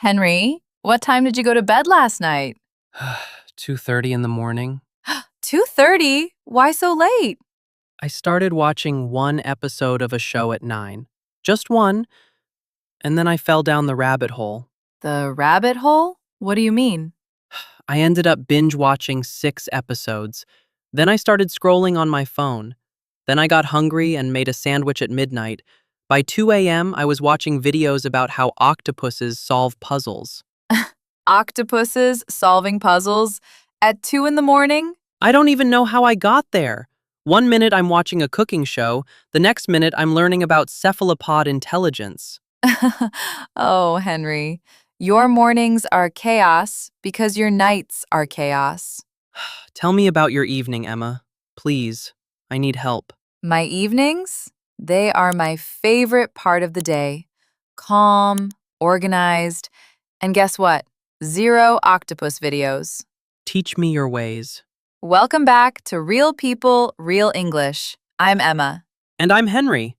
Henry, what time did you go to bed last night? 2:30 in the morning. 2:30? Why so late? I started watching one episode of a show at 9. Just one, and then I fell down the rabbit hole. The rabbit hole? What do you mean? I ended up binge watching 6 episodes. Then I started scrolling on my phone. Then I got hungry and made a sandwich at midnight. By 2 a.m., I was watching videos about how octopuses solve puzzles. Octopuses solving puzzles at 2 in the morning? I don't even know how I got there. One minute I'm watching a cooking show, the next minute I'm learning about cephalopod intelligence. Oh, Henry, your mornings are chaos because your nights are chaos. Tell me about your evening, Emma. Please, I need help. My evenings? They are my favorite part of the day. Calm, organized, and guess what? Zero octopus videos. Teach me your ways. Welcome back to Real People, Real English. I'm Emma. And I'm Henry.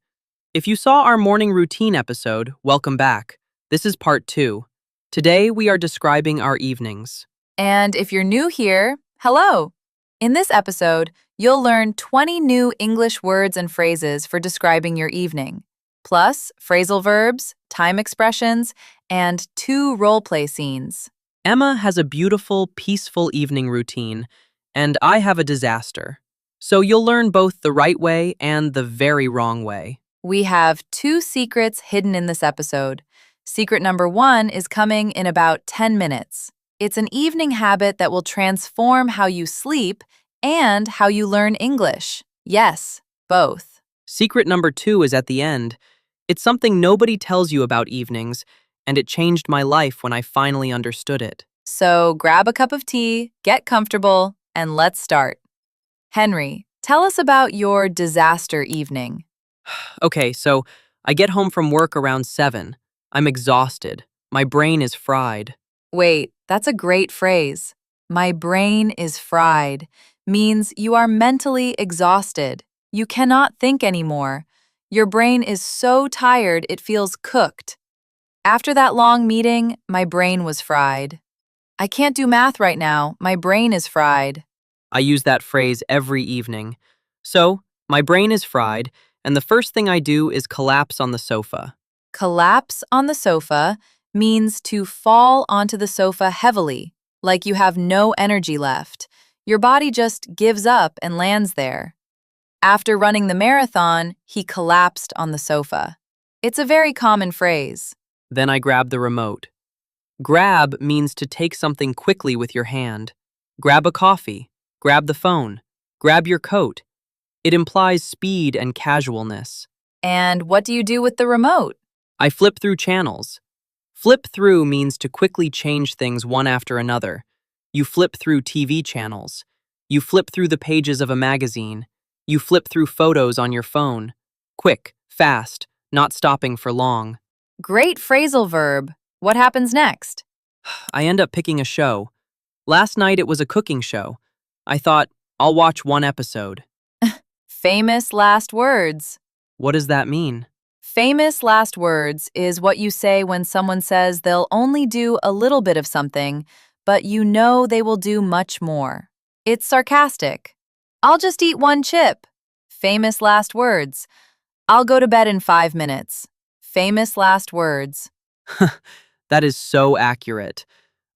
If you saw our morning routine episode, welcome back. This is part 2. Today we are describing our evenings. And if you're new here, hello. In this episode, you'll learn 20 new English words and phrases for describing your evening, plus phrasal verbs, time expressions, and 2 role-play scenes. Emma has a beautiful, peaceful evening routine, and I have a disaster. So you'll learn both the right way and the very wrong way. We have 2 secrets hidden in this episode. Secret number 1 is coming in about 10 minutes. It's an evening habit that will transform how you sleep and how you learn English. Yes, both. Secret number 2 is at the end. It's something nobody tells you about evenings, and it changed my life when I finally understood it. So grab a cup of tea, get comfortable, and let's start. Henry, tell us about your disaster evening. Okay, so I get home from work around 7. I'm exhausted. My brain is fried. Wait, that's a great phrase. My brain is fried means you are mentally exhausted. You cannot think anymore. Your brain is so tired it feels cooked. After that long meeting, my brain was fried. I can't do math right now. My brain is fried. I use that phrase every evening. So, my brain is fried, and the first thing I do is collapse on the sofa. Collapse on the sofa means to fall onto the sofa heavily, like you have no energy left. Your body just gives up and lands there. After running the marathon, he collapsed on the sofa. It's a very common phrase. Then I grab the remote. Grab means to take something quickly with your hand. Grab a coffee. Grab the phone. Grab your coat. It implies speed and casualness. And what do you do with the remote? I flip through channels. Flip through means to quickly change things one after another. You flip through TV channels. You flip through the pages of a magazine. You flip through photos on your phone. Quick, fast, not stopping for long. Great phrasal verb. What happens next? I end up picking a show. Last night it was a cooking show. I thought, I'll watch one episode. Famous last words. What does that mean? Famous last words is what you say when someone says they'll only do a little bit of something, but you know they will do much more. It's sarcastic. I'll just eat one chip. Famous last words. I'll go to bed in 5 minutes. Famous last words. That is so accurate.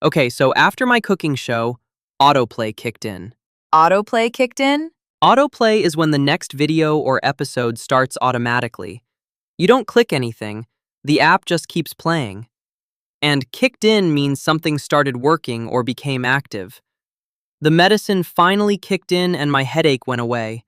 Okay, so after my cooking show, autoplay kicked in. Autoplay kicked in? Autoplay is when the next video or episode starts automatically. You don't click anything, the app just keeps playing. And kicked in means something started working or became active. The medicine finally kicked in and my headache went away.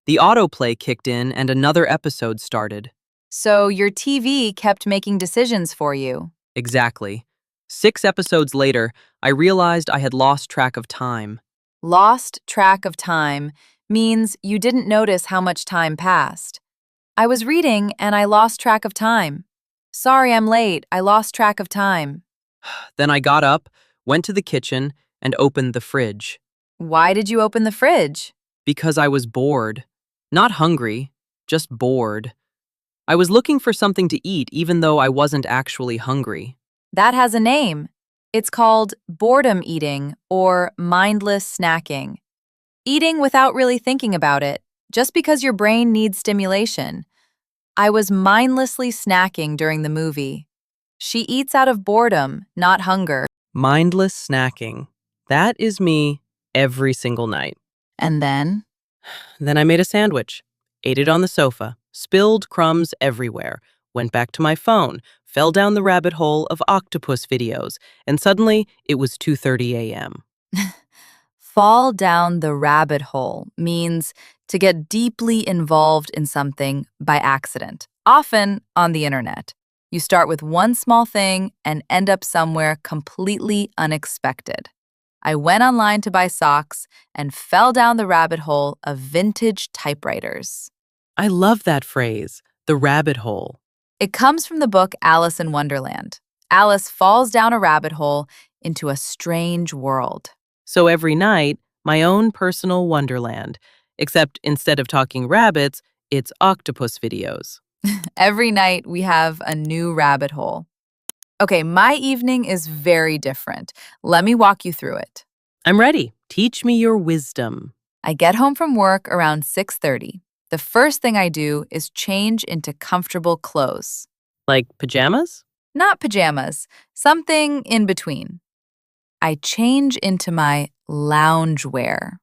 The autoplay kicked in and another episode started. So your TV kept making decisions for you. Exactly. 6 episodes later, I realized I had lost track of time. Lost track of time means you didn't notice how much time passed. I was reading and I lost track of time. Sorry, I'm late. I lost track of time. Then I got up, went to the kitchen, and opened the fridge. Why did you open the fridge? Because I was bored. Not hungry, just bored. I was looking for something to eat even though I wasn't actually hungry. That has a name. It's called boredom eating or mindless snacking. Eating without really thinking about it, just because your brain needs stimulation. I was mindlessly snacking during the movie. She eats out of boredom, not hunger. Mindless snacking. That is me every single night. And then? Then I made a sandwich, ate it on the sofa, spilled crumbs everywhere, went back to my phone, fell down the rabbit hole of octopus videos, and suddenly it was 2:30 a.m. Fall down the rabbit hole means to get deeply involved in something by accident, often on the internet. You start with one small thing and end up somewhere completely unexpected. I went online to buy socks and fell down the rabbit hole of vintage typewriters. I love that phrase, the rabbit hole. It comes from the book Alice in Wonderland. Alice falls down a rabbit hole into a strange world. So every night, my own personal wonderland, except instead of talking rabbits, it's octopus videos. Every night we have a new rabbit hole. Okay, my evening is very different. Let me walk you through it. I'm ready. Teach me your wisdom. I get home from work around 6:30. The first thing I do is change into comfortable clothes. Like pajamas? Not pajamas, something in between. I change into my loungewear.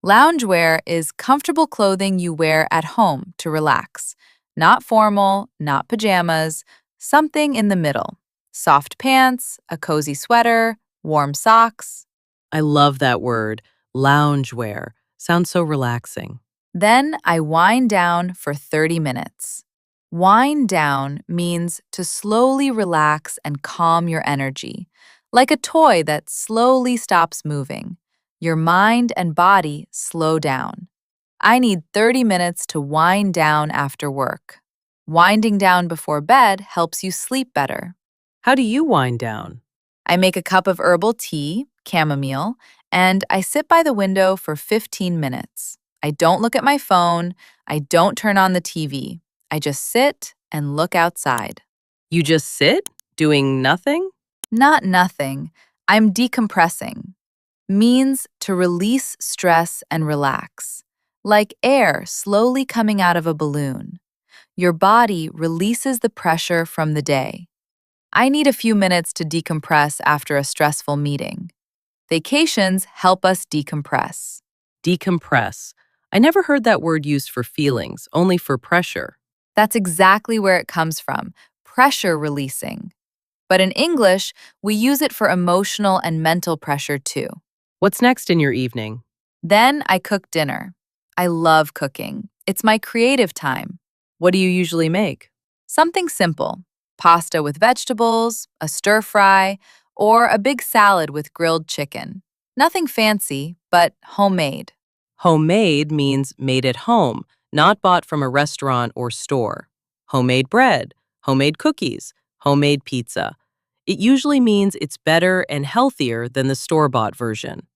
Loungewear is comfortable clothing you wear at home to relax. Not formal, not pajamas, something in the middle. Soft pants, a cozy sweater, warm socks. I love that word, loungewear. Sounds so relaxing. Then I wind down for 30 minutes. Wind down means to slowly relax and calm your energy, like a toy that slowly stops moving. Your mind and body slow down. I need 30 minutes to wind down after work. Winding down before bed helps you sleep better. How do you wind down? I make a cup of herbal tea, chamomile, and I sit by the window for 15 minutes. I don't look at my phone. I don't turn on the TV. I just sit and look outside. You just sit, doing nothing? Not nothing. I'm decompressing. Means to release stress and relax, like air slowly coming out of a balloon. Your body releases the pressure from the day. I need a few minutes to decompress after a stressful meeting. Vacations help us decompress. Decompress. I never heard that word used for feelings, only for pressure. That's exactly where it comes from, pressure releasing. But in English, we use it for emotional and mental pressure too. What's next in your evening? Then I cook dinner. I love cooking. It's my creative time. What do you usually make? Something simple, pasta with vegetables, a stir fry, or a big salad with grilled chicken. Nothing fancy, but homemade. Homemade means made at home, not bought from a restaurant or store. Homemade bread, homemade cookies, homemade pizza. It usually means it's better and healthier than the store-bought version.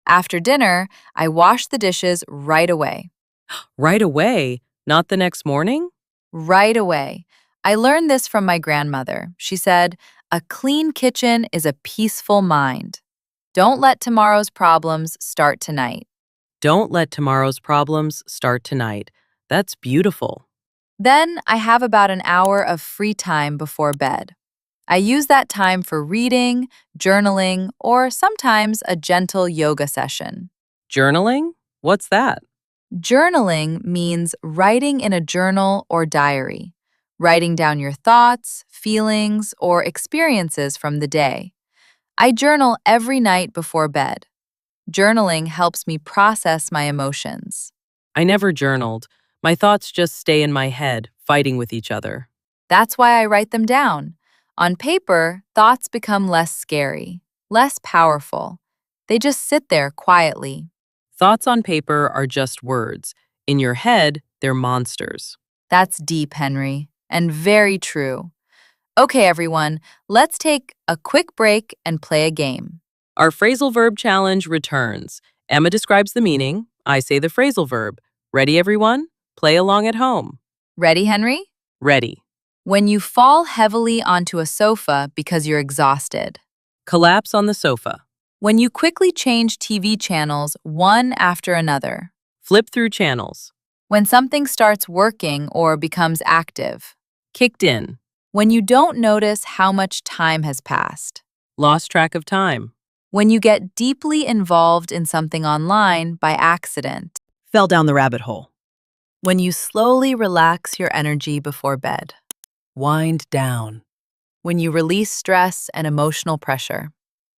After dinner, I wash the dishes right away. Right away, not the next morning? Right away. I learned this from my grandmother. She said, "A clean kitchen is a peaceful mind. Don't let tomorrow's problems start tonight." Don't let tomorrow's problems start tonight. That's beautiful. Then I have about an hour of free time before bed. I use that time for reading, journaling, or sometimes a gentle yoga session. Journaling? What's that? Journaling means writing in a journal or diary, writing down your thoughts, feelings, or experiences from the day. I journal every night before bed. Journaling helps me process my emotions. I never journaled. My thoughts just stay in my head, fighting with each other. That's why I write them down. On paper, thoughts become less scary, less powerful. They just sit there quietly. Thoughts on paper are just words. In your head, they're monsters. That's deep, Henry, and very true. Okay, everyone, let's take a quick break and play a game. Our phrasal verb challenge returns. Emma describes the meaning. I say the phrasal verb. Ready, everyone? Play along at home. Ready, Henry? Ready. When you fall heavily onto a sofa because you're exhausted. Collapse on the sofa. When you quickly change TV channels one after another. Flip through channels. When something starts working or becomes active. Kicked in. When you don't notice how much time has passed. Lost track of time. When you get deeply involved in something online by accident. Fell down the rabbit hole. When you slowly relax your energy before bed. Wind down. When you release stress and emotional pressure.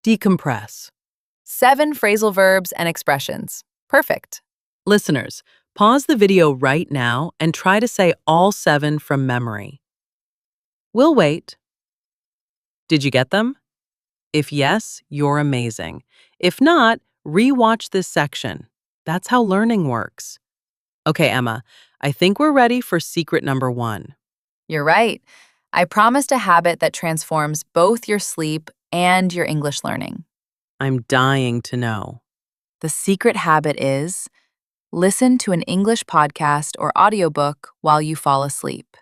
Decompress. 7 phrasal verbs and expressions. Perfect. Listeners, pause the video right now and try to say all 7 from memory. We'll wait. Did you get them? If yes, you're amazing. If not, re-watch this section. That's how learning works. Okay, Emma, I think we're ready for secret number 1. You're right. I promised a habit that transforms both your sleep and your English learning. I'm dying to know. The secret habit is listen to an English podcast or audiobook while you fall asleep.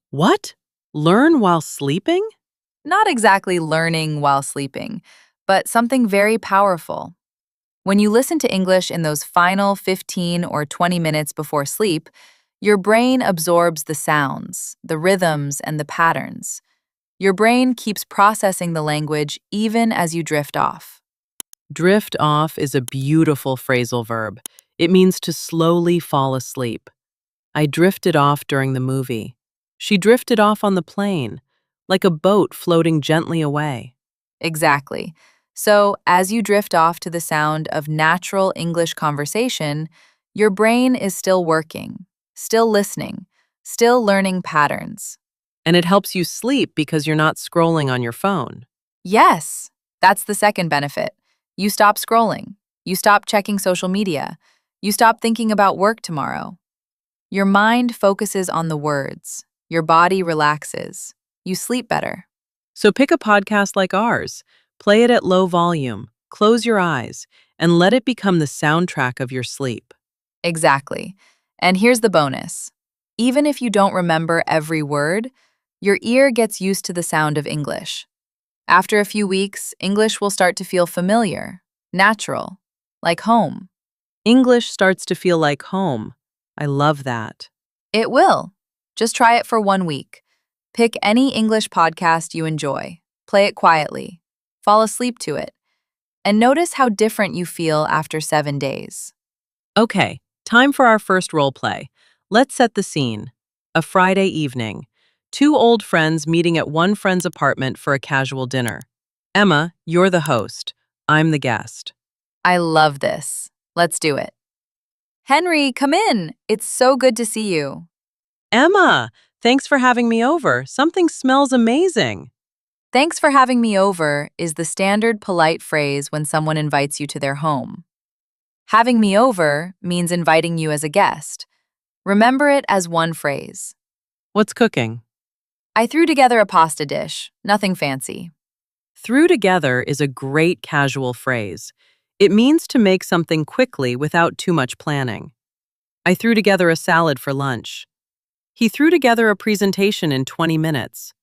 What? Learn while sleeping? Not exactly learning while sleeping, but something very powerful. When you listen to English in those final 15 or 20 minutes before sleep, your brain absorbs the sounds, the rhythms, and the patterns. Your brain keeps processing the language even as you drift off. Drift off is a beautiful phrasal verb. It means to slowly fall asleep. I drifted off during the movie. She drifted off on the plane, like a boat floating gently away. Exactly. So, as you drift off to the sound of natural English conversation, your brain is still working, still listening, still learning patterns. And it helps you sleep because you're not scrolling on your phone. Yes, that's the second benefit. You stop scrolling. You stop checking social media. You stop thinking about work tomorrow. Your mind focuses on the words. Your body relaxes. You sleep better. So pick a podcast like ours, play it at low volume, close your eyes, and let it become the soundtrack of your sleep. Exactly. And here's the bonus. Even if you don't remember every word, your ear gets used to the sound of English. After a few weeks, English will start to feel familiar, natural, like home. English starts to feel like home. I love that. It will. Just try it for 1 week. Pick any English podcast you enjoy. Play it quietly. Fall asleep to it. And notice how different you feel after 7 days. Okay, time for our first role play. Let's set the scene. A Friday evening. 2 old friends meeting at one friend's apartment for a casual dinner. Emma, you're the host. I'm the guest. I love this. Let's do it. Henry, come in. It's so good to see you. Emma, thanks for having me over. Something smells amazing. Thanks for having me over is the standard polite phrase when someone invites you to their home. Having me over means inviting you as a guest. Remember it as one phrase. What's cooking? I threw together a pasta dish, nothing fancy. Threw together is a great casual phrase. It means to make something quickly without too much planning. I threw together a salad for lunch. He threw together a presentation in 20 minutes.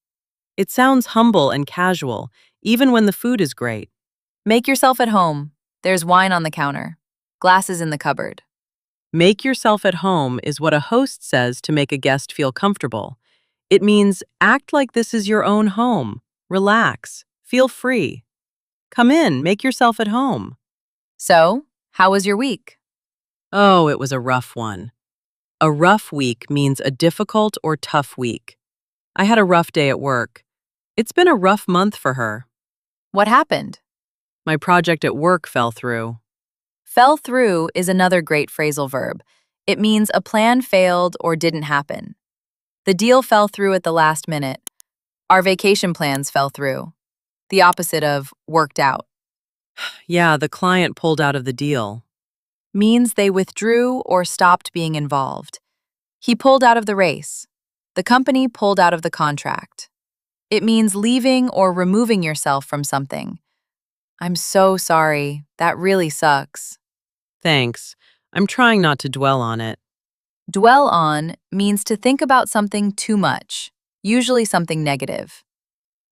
It sounds humble and casual, even when the food is great. Make yourself at home. There's wine on the counter. Glasses in the cupboard. Make yourself at home is what a host says to make a guest feel comfortable. It means act like this is your own home. Relax. Feel free. Come in, make yourself at home. So, how was your week? Oh, it was a rough one. A rough week means a difficult or tough week. I had a rough day at work. It's been a rough month for her. What happened? My project at work fell through. Fell through is another great phrasal verb. It means a plan failed or didn't happen. The deal fell through at the last minute. Our vacation plans fell through. The opposite of worked out. Yeah, the client pulled out of the deal. Means they withdrew or stopped being involved. He pulled out of the race. The company pulled out of the contract. It means leaving or removing yourself from something. I'm so sorry. That really sucks. Thanks. I'm trying not to dwell on it. Dwell on means to think about something too much. usually something negative.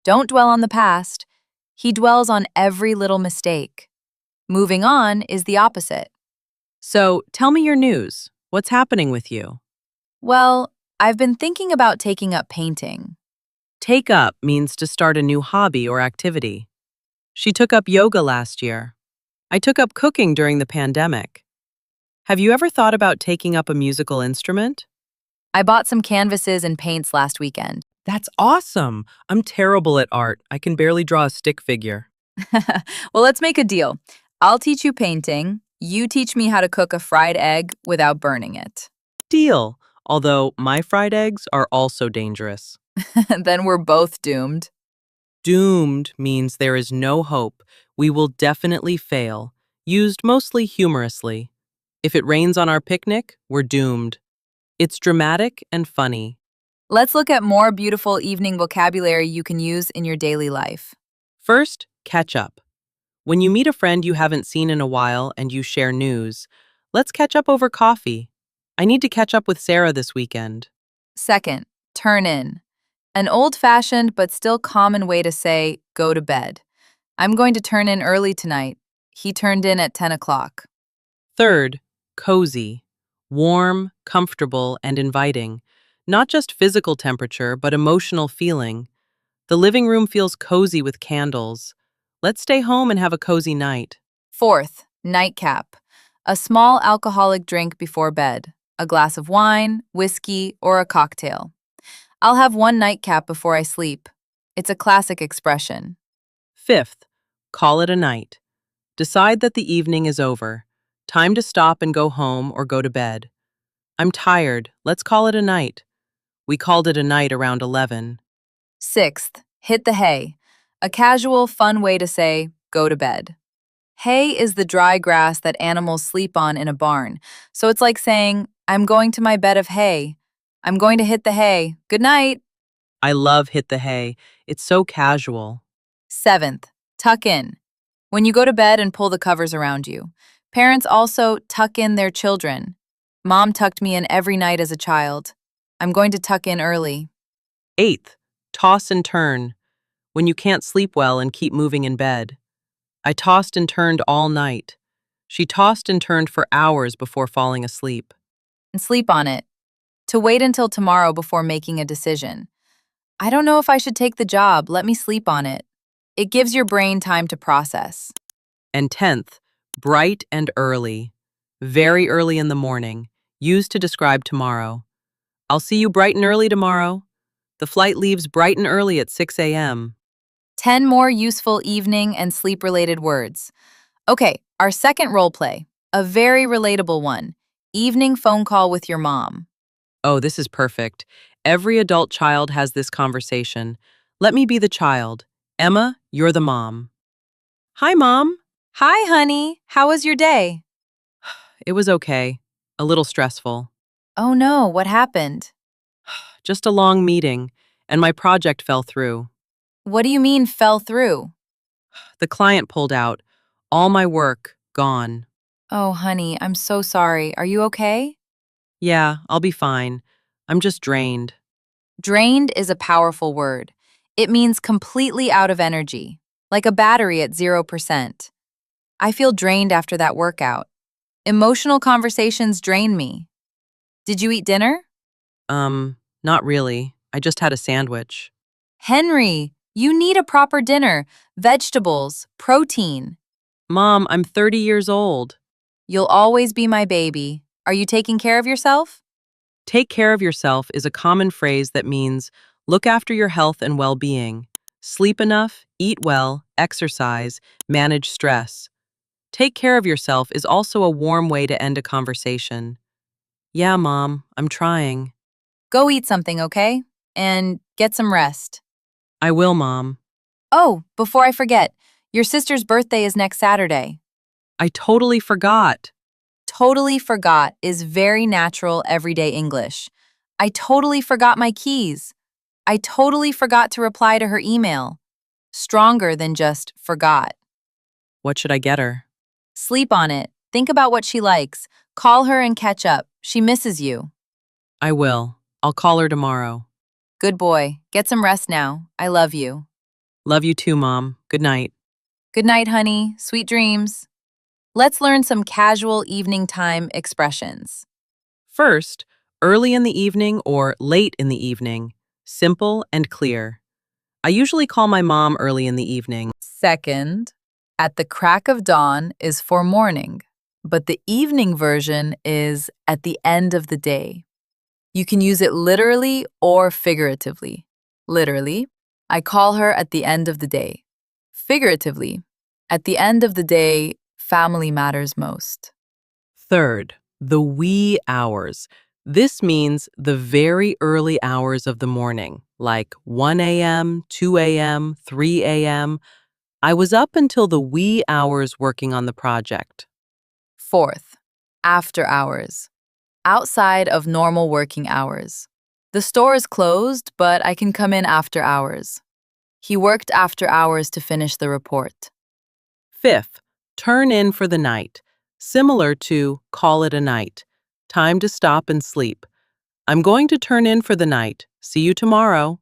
Don't dwell on the past. He dwells on every little mistake. Moving on is the opposite. So, tell me your news. What's happening with you? Well, I've been thinking about taking up painting. Take up means to start a new hobby or activity. She took up yoga last year. I took up cooking during the pandemic. Have you ever thought about taking up a musical instrument? I bought some canvases and paints last weekend. That's awesome. I'm terrible at art. I can barely draw a stick figure. Well, let's make a deal. I'll teach you painting. You teach me how to cook a fried egg without burning it. Deal. Although my fried eggs are also dangerous. Then we're both doomed. Doomed means there is no hope. We will definitely fail. Used mostly humorously. If it rains on our picnic, we're doomed. It's dramatic and funny. Let's look at more beautiful evening vocabulary you can use in your daily life. First, catch up. When you meet a friend you haven't seen in a while and you share news, let's catch up over coffee. I need to catch up with Sarah this weekend. Second, turn in. An old-fashioned but still common way to say, go to bed. I'm going to turn in early tonight. He turned in at 10 o'clock. Third, cozy. Warm, comfortable, and inviting. Not just physical temperature, but emotional feeling. The living room feels cozy with candles. Let's stay home and have a cozy night. Fourth, nightcap. A small alcoholic drink before bed. A glass of wine, whiskey, or a cocktail. I'll have one nightcap before I sleep. It's a classic expression. Fifth, call it a night. Decide that the evening is over. Time to stop and go home or go to bed. I'm tired. Let's call it a night. We called it a night around 11. Sixth, hit the hay. A casual, fun way to say, go to bed. Hay is the dry grass that animals sleep on in a barn, so it's like saying, I'm going to my bed of hay. I'm going to hit the hay. Good night. I love hit the hay. It's so casual. Seventh, tuck in. When you go to bed and pull the covers around you. Parents also tuck in their children. Mom tucked me in every night as a child. I'm going to tuck in early. Eighth, toss and turn. When you can't sleep well and keep moving in bed. I tossed and turned all night. She tossed and turned for hours before falling asleep. And sleep on it. To wait until tomorrow before making a decision. I don't know if I should take the job. Let me sleep on it. It gives your brain time to process. And 10th, bright and early. Very early in the morning, used to describe tomorrow. I'll see you bright and early tomorrow. The flight leaves bright and early at 6 a.m. 10 more useful evening and sleep-related words. Okay, our second role play, a very relatable one. Evening phone call with your mom. Oh, this is perfect. Every adult child has this conversation. Let me be the child. Emma, you're the mom. Hi, Mom. Hi, honey. How was your day? It was okay. A little stressful. Oh no, what happened? Just a long meeting, and my project fell through. What do you mean fell through? The client pulled out. All my work, gone. Oh, honey, I'm so sorry. Are you okay? Yeah, I'll be fine. I'm just drained. Drained is a powerful word. It means completely out of energy, like a battery at 0%. I feel drained after that workout. Emotional conversations drain me. Did you eat dinner? Not really. I just had a sandwich. Henry, you need a proper dinner. Vegetables, protein. Mom, I'm 30 years old. You'll always be my baby. Are you taking care of yourself? Take care of yourself is a common phrase that means look after your health and well-being. Sleep enough, eat well, exercise, manage stress. Take care of yourself is also a warm way to end a conversation. Yeah, Mom, I'm trying. Go eat something, okay? And get some rest. I will, Mom. Oh, before I forget, your sister's birthday is next Saturday. I totally forgot. Totally forgot is very natural everyday English. I totally forgot my keys. I totally forgot to reply to her email. Stronger than just forgot. What should I get her? Sleep on it. Think about what she likes. Call her and catch up. She misses you. I will. I'll call her tomorrow. Good boy. Get some rest now. I love you. Love you too, Mom. Good night. Good night, honey. Sweet dreams. Let's learn some casual evening time expressions. First, early in the evening or late in the evening. Simple and clear. I usually call my mom early in the evening. Second, at the crack of dawn is for morning, but the evening version is at the end of the day. You can use it literally or figuratively. Literally, I call her at the end of the day. Figuratively, at the end of the day, family matters most. Third, the wee hours. This means the very early hours of the morning, like 1 a.m., 2 a.m., 3 a.m. I was up until the wee hours working on the project. Fourth, after hours. Outside of normal working hours. The store is closed, but I can come in after hours. He worked after hours to finish the report. Fifth, turn in for the night. Similar to call it a night. Time to stop and sleep. I'm going to turn in for the night. See you tomorrow.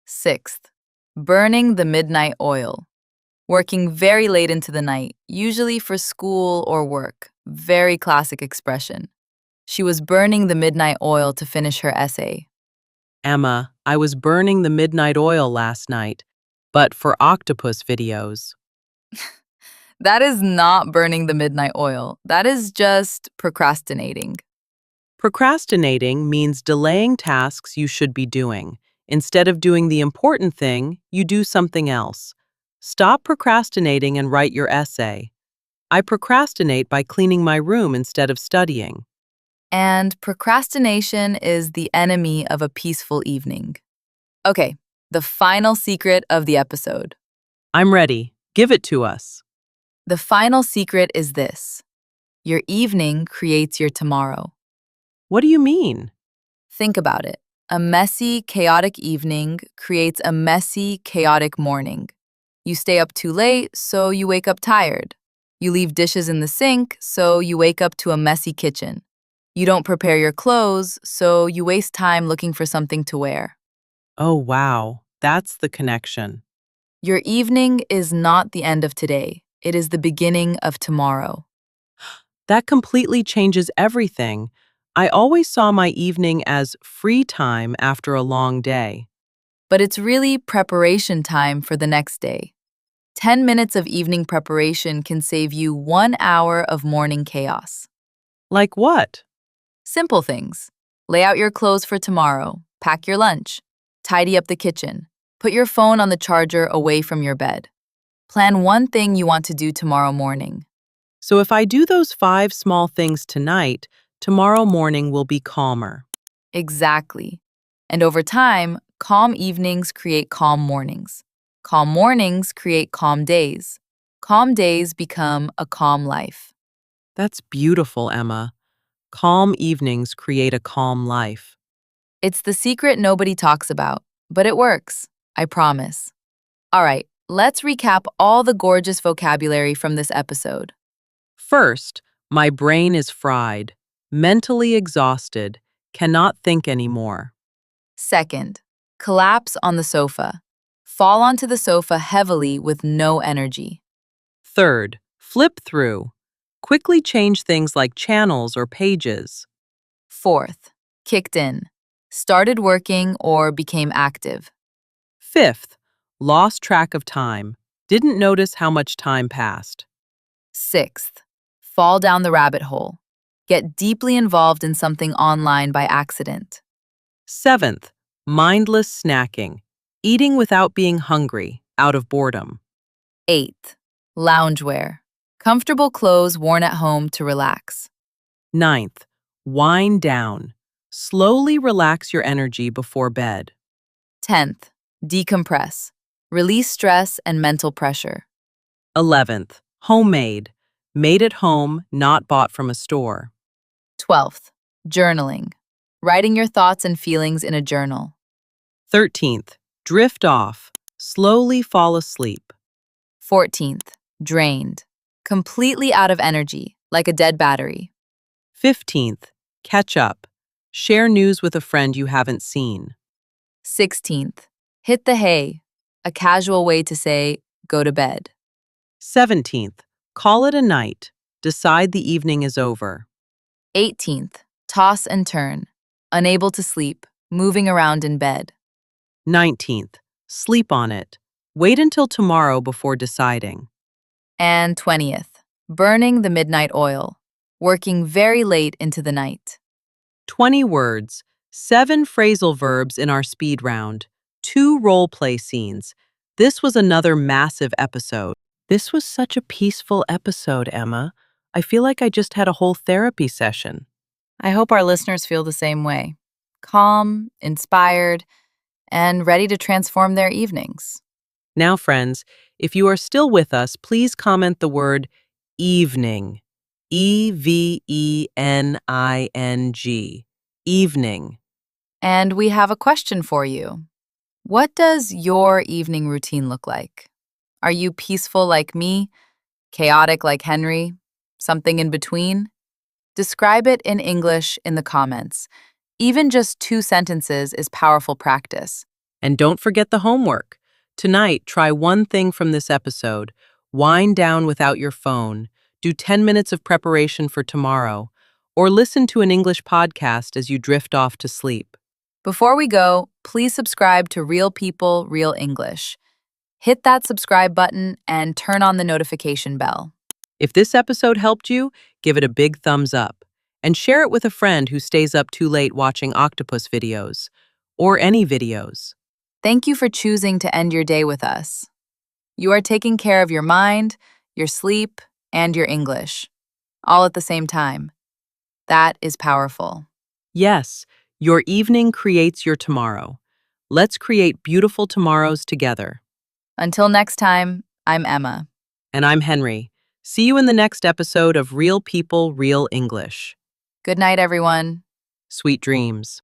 Sixth, burning the midnight oil. Working very late into the night, usually for school or work. Very classic expression. She was burning the midnight oil to finish her essay. Emma, I was burning the midnight oil last night, but for octopus videos. That is not burning the midnight oil. That is just procrastinating. Procrastinating means delaying tasks you should be doing. Instead of doing the important thing, you do something else. Stop procrastinating and write your essay. I procrastinate by cleaning my room instead of studying. And procrastination is the enemy of a peaceful evening. Okay, the final secret of the episode. I'm ready. Give it to us. The final secret is this: your evening creates your tomorrow. What do you mean? Think about it. A messy, chaotic evening creates a messy, chaotic morning. You stay up too late, so you wake up tired. You leave dishes in the sink, so you wake up to a messy kitchen. You don't prepare your clothes, so you waste time looking for something to wear. Oh, wow. That's the connection. Your evening is not the end of today. It is the beginning of tomorrow. That completely changes everything. I always saw my evening as free time after a long day. But it's really preparation time for the next day. 10 minutes of evening preparation can save you 1 hour of morning chaos. Like what? Simple things. Lay out your clothes for tomorrow. Pack your lunch. Tidy up the kitchen. Put your phone on the charger away from your bed. Plan one thing you want to do tomorrow morning. So if I do those 5 small things tonight, tomorrow morning will be calmer. Exactly. And over time, calm evenings create calm mornings. Calm mornings create calm days. Calm days become a calm life. That's beautiful, Emma. Calm evenings create a calm life. It's the secret nobody talks about, but it works. I promise. All right, let's recap all the gorgeous vocabulary from this episode. First, my brain is fried, mentally exhausted, cannot think anymore. Second, collapse on the sofa. Fall onto the sofa heavily with no energy. Third, flip through. Quickly change things like channels or pages. Fourth, kicked in. Started working or became active. Fifth, lost track of time. Didn't notice how much time passed. Sixth, fall down the rabbit hole. Get deeply involved in something online by accident. Seventh, mindless snacking. Eating without being hungry, out of boredom. Eighth, loungewear. Comfortable clothes worn at home to relax. Ninth, wind down. Slowly relax your energy before bed. 10th, decompress. Release stress and mental pressure. 11th, homemade. Made at home, not bought from a store. 12th, journaling. Writing your thoughts and feelings in a journal. 13th, drift off. Slowly fall asleep. 14th, drained. Completely out of energy, like a dead battery. 15th, catch up. Share news with a friend you haven't seen. 16th, hit the hay, a casual way to say go to bed. 17th, call it a night. Decide the evening is over. 18th, toss and turn, unable to sleep, moving around in bed. 19th, sleep on it. Wait until tomorrow before deciding. And 20th, burning the midnight oil, working very late into the night. 20 words, 7 phrasal verbs in our speed round, 2 role play scenes. This was another massive episode. This was such a peaceful episode, Emma. I feel like I just had a whole therapy session. I hope our listeners feel the same way. Calm, inspired, and ready to transform their evenings. Now, friends, if you are still with us, please comment the word evening. Evening. Evening. And we have a question for you. What does your evening routine look like? Are you peaceful like me? Chaotic like Henry? Something in between? Describe it in English in the comments. Even just 2 sentences is powerful practice. And don't forget the homework. Tonight, try one thing from this episode. Wind down without your phone. Do 10 minutes of preparation for tomorrow. Or listen to an English podcast as you drift off to sleep. Before we go, please subscribe to Real People, Real English. Hit that subscribe button and turn on the notification bell. If this episode helped you, give it a big thumbs up. And share it with a friend who stays up too late watching octopus videos. Or any videos. Thank you for choosing to end your day with us. You are taking care of your mind, your sleep, and your English, all at the same time. That is powerful. Yes, your evening creates your tomorrow. Let's create beautiful tomorrows together. Until next time, I'm Emma. And I'm Henry. See you in the next episode of Real People, Real English. Good night, everyone. Sweet dreams.